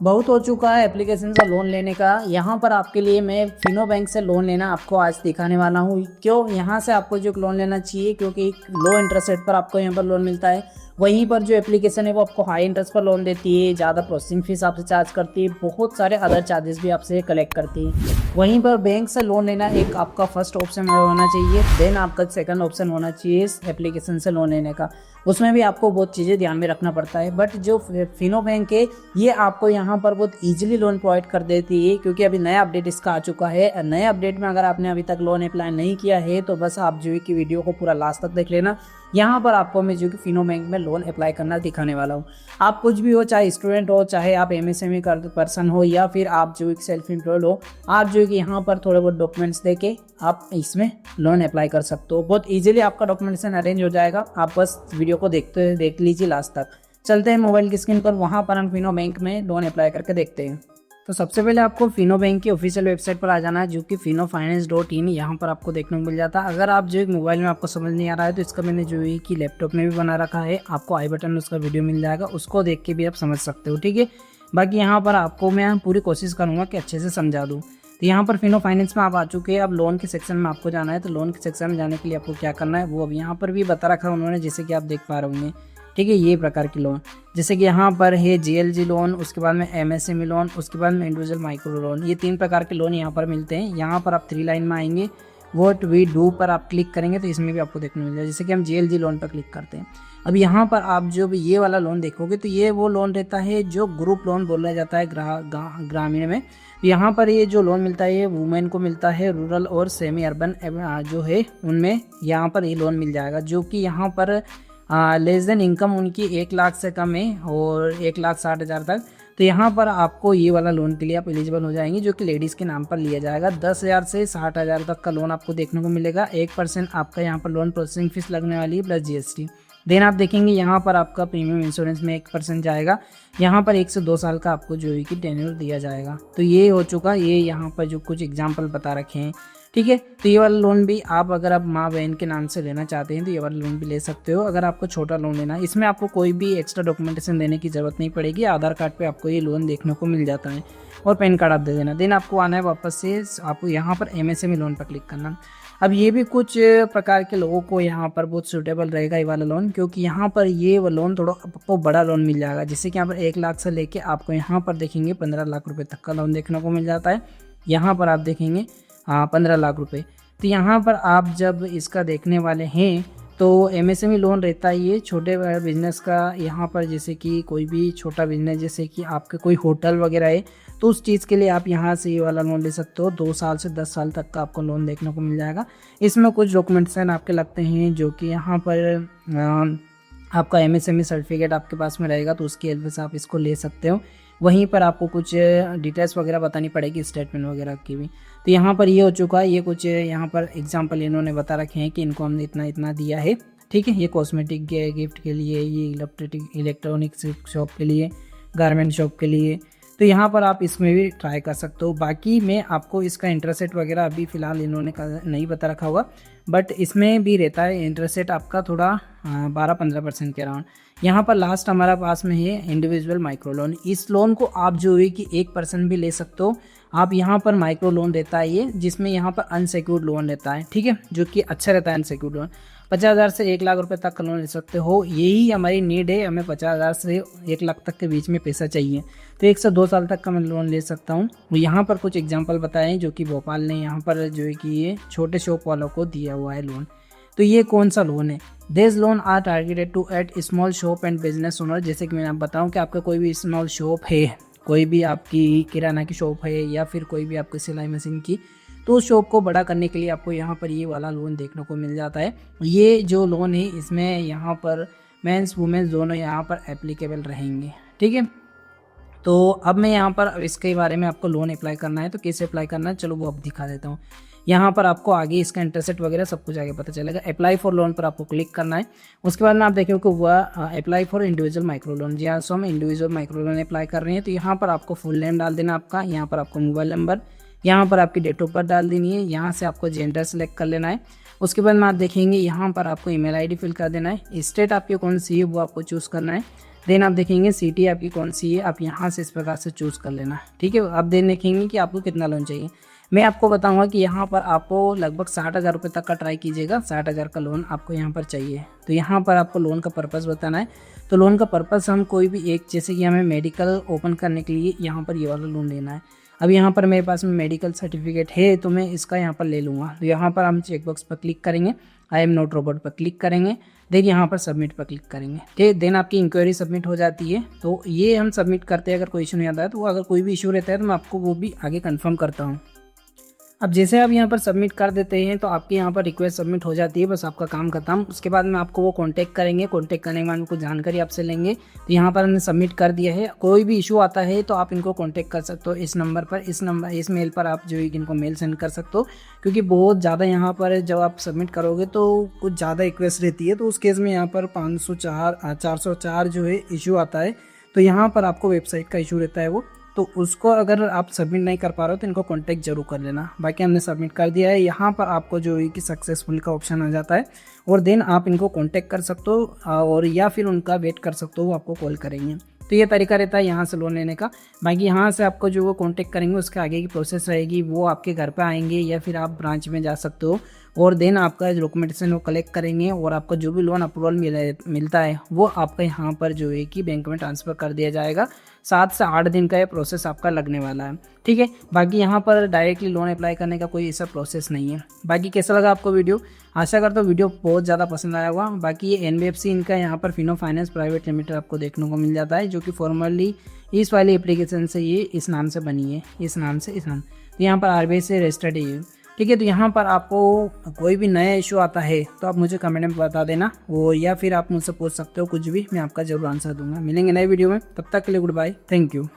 बहुत हो चुका है एप्लीकेशन से लोन लेने का। यहाँ पर आपके लिए मैं फिनो बैंक से लोन लेना आपको आज दिखाने वाला हूँ। क्यों यहाँ से आपको जो लोन लेना चाहिए, क्योंकि लो इंटरेस्ट रेट पर आपको यहाँ पर लोन मिलता है। वहीं पर जो एप्लीकेशन है वो आपको हाई इंटरेस्ट पर लोन देती है, ज़्यादा प्रोसेसिंग फीस आपसे चार्ज करती है, बहुत सारे अदर चार्जेस भी आपसे कलेक्ट करती है। वहीं पर बैंक से लोन लेना एक आपका फर्स्ट ऑप्शन होना चाहिए, देन आपका सेकंड ऑप्शन होना चाहिए इस एप्लीकेशन से लोन लेने का। उसमें भी आपको बहुत चीज़ें ध्यान में रखना पड़ता है, बट जो फिनो बैंक है ये आपको यहाँ पर बहुत इजीली लोन प्रोवाइड कर देती है, क्योंकि अभी नया अपडेट इसका आ चुका है। नए अपडेट में अगर आपने अभी तक लोन अप्लाई नहीं किया है तो बस आप जो है कि वीडियो को पूरा लास्ट तक देख लेना। यहाँ पर आपको मैं जो कि फिनो बैंक में लोन अप्लाई करना दिखाने वाला हूँ। आप कुछ भी हो, चाहे स्टूडेंट हो, चाहे आप एमएसएमई पर्सन हो, या फिर आप जो कि सेल्फ एम्प्लॉयड हो, आप जो कि यहाँ पर थोड़े बहुत डॉक्यूमेंट्स देके आप इसमें लोन अप्लाई कर सकते हो। बहुत इजीली आपका डॉक्यूमेंटेशन अरेंज हो जाएगा। आप बस वीडियो को देख लीजिए लास्ट तक। चलते हैं मोबाइल की स्क्रीन पर, वहाँ पर हम फिनो बैंक में लोन अप्लाई करके देखते हैं। तो सबसे पहले आपको फिनो बैंक की ऑफिशियल वेबसाइट पर आ जाना है, जो कि finofinance.in। यहाँ पर आपको देखने को मिल जाता है। अगर आप जो एक मोबाइल में आपको समझ नहीं आ रहा है तो इसका मैंने जो है कि लैपटॉप में भी बना रखा है, आपको आई बटन में उसका वीडियो मिल जाएगा, उसको देख के भी आप समझ सकते हो, ठीक है। बाकी यहाँ पर आपको मैं पूरी कोशिश करूँगा कि अच्छे से समझा दूँ। तो यहाँ पर फिनो फाइनेंस में आप आ चुके हैं। अब लोन के सेक्शन में आपको जाना है। तो लोन के सेक्शन में जाने के लिए आपको क्या करना है वो अब यहाँ पर भी बता रखा है उन्होंने, जैसे कि आप देख पा रहे होंगे, ठीक है। ये प्रकार की लोन जैसे कि यहाँ पर है जीएलजी लोन, उसके बाद में एमएसएमई लोन, उसके बाद में इंडिविजुअल माइक्रो लोन। ये 3 प्रकार के लोन यहाँ पर मिलते हैं। यहाँ पर आप 3 लाइन में आएंगे, व्हाट वी डू पर आप क्लिक करेंगे तो इसमें भी आपको देखने मिल जाएगा। जैसे कि हम जीएलजी लोन पर क्लिक करते हैं। अब यहाँ पर आप जो भी ये वाला लोन देखोगे तो ये वो लोन रहता है जो ग्रुप लोन बोला जाता है ग्रामीण में। यहाँ पर ये जो लोन मिलता है ये वुमेन को मिलता है, रूरल और सेमी अर्बन जो है उनमें यहाँ पर ये लोन मिल जाएगा, जो कि यहाँ पर लेस देन इनकम उनकी 1 लाख से कम है और 1,60,000 तक। तो यहाँ पर आपको ये वाला लोन के लिए आप एलिजिबल हो जाएंगे, जो कि लेडीज़ के नाम पर लिया जाएगा। 10,000 से 60,000 तक का लोन आपको देखने को मिलेगा। 1% आपका यहाँ पर लोन प्रोसेसिंग फीस लगने वाली है प्लस जीएसटी। देन आप देखेंगे यहाँ पर आपका प्रीमियम इंश्योरेंस में 1% जाएगा। यहाँ पर 1 से 2 साल का आपको जो है कि टेन्योर दिया जाएगा। तो ये हो चुका, ये यहाँ पर जो कुछ एग्जाम्पल बता रखे हैं, ठीक है। तो ये वाला लोन भी आप अगर आप माँ बहन के नाम से लेना चाहते हैं तो ये वाला लोन भी ले सकते हो। अगर आपको छोटा लोन लेना है, इसमें आपको कोई भी एक्स्ट्रा डॉक्यूमेंटेशन देने की ज़रूरत नहीं पड़ेगी। आधार कार्ड पे आपको ये लोन देखने को मिल जाता है और पैन कार्ड आप दे देना। देन आपको आना है वापस से, आपको यहाँ पर एमएसएमई लोन पर क्लिक करना। अब ये भी कुछ प्रकार के लोगों को यहाँ पर बहुत सूटेबल रहेगा ये वाला लोन, क्योंकि यहाँ पर ये लोन थोड़ा आपको बड़ा लोन मिल जाएगा। जैसे कि यहाँ पर 1 लाख से लेके आपको यहाँ पर देखेंगे 15 लाख रुपए तक का लोन देखने को मिल जाता है। यहाँ पर आप देखेंगे 15 लाख रुपए। तो यहाँ पर आप जब इसका देखने वाले हैं तो एमएसएमई लोन रहता है ये छोटे बिजनेस का। यहाँ पर जैसे कि कोई भी छोटा बिजनेस, जैसे कि आपके कोई होटल वगैरह है, तो उस चीज़ के लिए आप यहाँ से ये वाला लोन ले सकते हो। 2 साल से 10 साल तक का आपको लोन देखने को मिल जाएगा। इसमें कुछ डॉक्यूमेंटेशन आपके लगते हैं, जो कि यहाँ पर आपका एमएसएमई सर्टिफिकेट आपके पास में रहेगा, तो उसकी हेल्प से आप इसको ले सकते हो। वहीं पर आपको कुछ डिटेल्स वगैरह बतानी पड़ेगी, स्टेटमेंट वगैरह की भी। तो यहाँ पर ये हो चुका है। ये कुछ यहाँ पर एग्जांपल इन्होंने बता रखे हैं कि इनको हमने इतना इतना दिया है, ठीक है। ये कॉस्मेटिक गिफ्ट के लिए, ये इलेक्ट्रॉनिक शॉप के लिए, गारमेंट शॉप के लिए। तो यहाँ पर आप इसमें भी ट्राई कर सकते हो। बाकी मैं आपको इसका इंटरेस्ट रेट वगैरह अभी फ़िलहाल इन्होंने नहीं बता रखा होगा, बट इसमें भी रहता है इंटरेस्ट रेट आपका थोड़ा 12-15% के अराउंड। यहाँ पर लास्ट हमारा पास में है इंडिविजुअल माइक्रो लोन। इस लोन को आप जो है कि 1% भी ले सकते हो आप। यहाँ पर माइक्रो लोन रहता है ये, जिसमें यहाँ पर अनसिक्योर्ड लोन रहता है, ठीक है, जो कि अच्छा रहता है अनसिक्योर्ड लोन। 50,000 से 1 लाख रुपए तक का लोन ले सकते हो। यही हमारी नीड है, हमें 50,000 से 1 लाख तक के बीच में पैसा चाहिए, तो 1 से 2 साल तक का मैं लोन ले सकता हूँ। यहाँ पर कुछ एग्जांपल बताए हैं जो कि भोपाल ने यहाँ पर जो है कि ये छोटे शॉप वालों को दिया हुआ है लोन। तो ये कौन सा लोन है? This loan are targeted to at small shop and business owner. जैसे कि मैंने आप बताऊँ कि आपका कोई भी स्मॉल शॉप है, कोई भी आपकी किराना की शॉप है, या फिर कोई भी आपकी सिलाई मशीन की, तो उस शॉप को बड़ा करने के लिए आपको यहाँ पर ये वाला लोन देखने को मिल जाता है। ये जो लोन है इसमें यहाँ पर मेंस वुमेन्स दोनों यहाँ पर एप्लीकेबल रहेंगे, ठीक है। तो अब मैं यहाँ पर इसके बारे में आपको लोन अप्लाई करना है तो कैसे अप्लाई करना है, चलो वो अब दिखा देता हूँ। यहाँ पर आपको आगे इसका इंटरेस्ट रेट वगैरह सब कुछ आगे पता चलेगा। अप्लाई फॉर लोन पर आपको क्लिक करना है। उसके बाद में आप देखेंगे कि वह apply for individual micro loan. जी हाँ, सो हम इंडिविजुअल माइक्रो लोन अप्लाई कर रहे हैं। तो यहाँ पर आपको फुल नेम डाल देना आपका, यहाँ पर आपको मोबाइल नंबर, यहाँ पर आपकी डेट ऑफ बर्थ डाल देनी है, यहाँ से आपको जेंडर सेलेक्ट कर लेना है। उसके बाद में आप देखेंगे यहाँ पर आपको ईमेल आईडी फिल कर देना है। स्टेट आपकी कौन सी है वो आपको चूज़ करना है। देन आप देखेंगे सिटी आपकी कौन सी है, आप यहाँ से इस प्रकार से चूज़ कर लेना, ठीक है। अब देन देखेंगे कि आपको कितना लोन चाहिए। मैं आपको बताऊंगा कि यहाँ पर आपको लगभग 60,000 रुपये तक का ट्राई कीजिएगा, 60,000 का लोन आपको यहाँ पर चाहिए। तो यहाँ पर आपको लोन का पर्पस बताना है। तो लोन का पर्पस हम कोई भी एक, जैसे कि हमें मेडिकल ओपन करने के लिए यहाँ पर ये वाला लोन लेना है। अब यहाँ पर मेरे पास में मेडिकल सर्टिफिकेट है तो मैं इसका यहाँ पर ले लूँगा। तो यहाँ पर हम चेकबॉक्स पर क्लिक करेंगे, आई एम नॉट रोबोट पर क्लिक करेंगे, देन यहाँ पर सबमिट पर क्लिक करेंगे, ठीक। देन आपकी इंक्वायरी सबमिट हो जाती है। तो ये हम सबमिट करते हैं। अगर कोई इशू नहीं आता है तो अगर कोई भी इशू रहता है तो मैं आपको वो भी आगे कंफर्म करता हूँ। अब जैसे आप यहाँ पर सबमिट कर देते हैं तो आपके यहाँ पर रिक्वेस्ट सबमिट हो जाती है, बस आपका काम खत्म। उसके बाद में आपको वो कांटेक्ट करेंगे, कांटेक्ट करने के बाद कुछ जानकारी आपसे लेंगे। तो यहाँ पर हमने सबमिट कर दिया है। कोई भी इशू आता है तो आप इनको कांटेक्ट कर सकते हो इस नंबर पर, इस मेल पर आप जो है इनको मेल सेंड कर सकते हो, क्योंकि बहुत ज़्यादा यहाँ पर जब आप सबमिट करोगे तो कुछ ज़्यादा रिक्वेस्ट रहती है। तो उस केस में यहाँ पर 404 जो है इशू आता है। तो यहाँ पर आपको वेबसाइट का इशू रहता है वो, तो उसको अगर आप सबमिट नहीं कर पा रहे हो तो इनको कांटेक्ट जरूर कर लेना। बाकी हमने सबमिट कर दिया है। यहाँ पर आपको जो है कि सक्सेसफुल का ऑप्शन आ जाता है और देन आप इनको कांटेक्ट कर सकते हो और या फिर उनका वेट कर सकते हो, वो आपको कॉल करेंगे। तो ये तरीका रहता है यहाँ से लोन लेने का। बाकी यहाँ से आपको जो वो कांटेक्ट करेंगे उसके आगे की प्रोसेस रहेगी, वो आपके घर पे आएंगे या फिर आप ब्रांच में जा सकते हो और देन आपका डॉक्यूमेंटेशन वो कलेक्ट करेंगे और आपका जो भी लोन अप्रूवल मिलता है वो आपका यहाँ पर जो है कि बैंक में ट्रांसफ़र कर दिया जाएगा। 7 से 8 दिन का ये प्रोसेस आपका लगने वाला है, ठीक है। बाकी यहाँ पर डायरेक्टली लोन अप्लाई करने का कोई ऐसा प्रोसेस नहीं है। बाकी कैसा लगा आपको वीडियो? आशा करता हूँ वीडियो बहुत ज़्यादा पसंद आया होगा। बाकी ये NBFC इनका यहाँ पर फिनो फाइनेंस प्राइवेट लिमिटेड आपको देखने को मिल जाता है, जो कि फॉर्मली इस वाली एप्लीकेशन से ये इस नाम से बनी है, इस नाम। तो यहाँ पर RBI से रजिस्टर्ड है ये, ठीक है। तो यहाँ पर आपको कोई भी नया इशू आता है तो आप मुझे कमेंट में बता देना, वो या फिर आप मुझसे पूछ सकते हो कुछ भी, मैं आपका जरूर आंसर दूंगा। मिलेंगे नए वीडियो में, तब तक के लिए गुड बाय, थैंक यू।